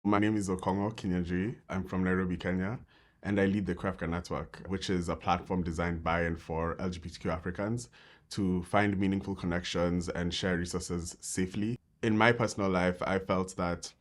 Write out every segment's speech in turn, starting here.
My name is Okong'o Kinyanjui. I'm from Nairobi, Kenya, and I lead the Queer Africa Network, which is a platform designed by and for LGBTQ Africans to find meaningful connections and share resources safely. In my personal life, I felt that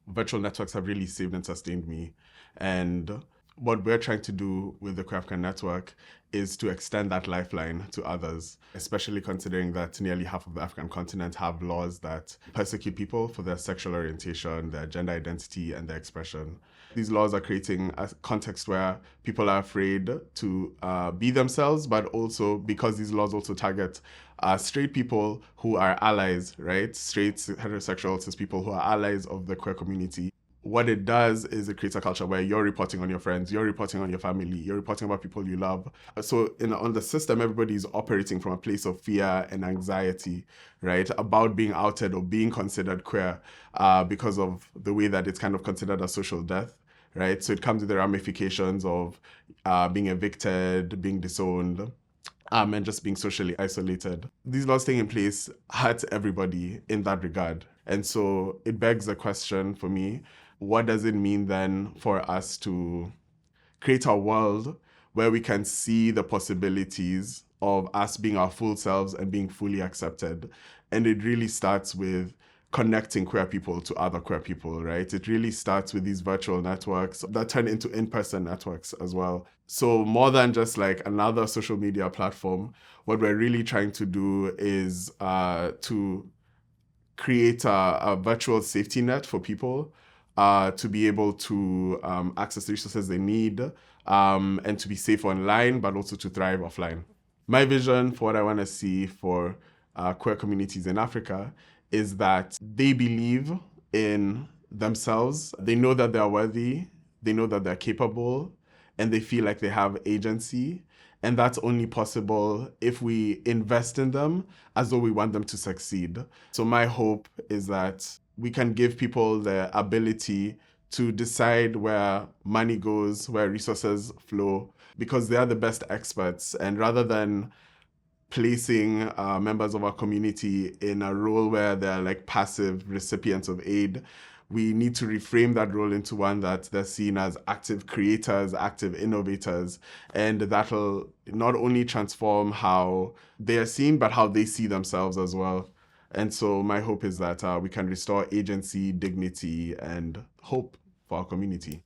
virtual networks have really saved and sustained me. And what we're trying to do with the Queer Africa Network is to extend that lifeline to others, especially considering that nearly half of the African continent have laws that persecute people for their sexual orientation, their gender identity, and their expression. These laws are creating a context where people are afraid to be themselves, but also because these laws also target straight people who are allies, right? Straight, heterosexual, cis people who are allies of the queer community. What it does is it creates a culture where you're reporting on your friends, you're reporting on your family, you're reporting about people you love. So on the system, everybody is operating from a place of fear and anxiety, right? About being outed or being considered queer because of the way that it's kind of considered a social death, right? So it comes with the ramifications of being evicted, being disowned, and just being socially isolated. These laws staying in place hurt everybody in that regard. And so it begs the question for me, what does it mean then for us to create a world where we can see the possibilities of us being our full selves and being fully accepted? And it really starts with connecting queer people to other queer people, right? It really starts with these virtual networks that turn into in-person networks as well. So more than just like another social media platform, what we're really trying to do is to create a virtual safety net for people to be able to access the resources they need and to be safe online, but also to thrive offline. My vision for what I want to see for queer communities in Africa is that they believe in themselves, they know that they're worthy, they know that they're capable, and they feel like they have agency. And that's only possible if we invest in them as though we want them to succeed. So my hope is that we can give people the ability to decide where money goes, where resources flow, because they are the best experts. And rather than placing members of our community in a role where they're like passive recipients of aid, we need to reframe that role into one that they're seen as active creators, active innovators, and that'll not only transform how they are seen, but how they see themselves as well. And so my hope is that we can restore agency, dignity, and hope for our community.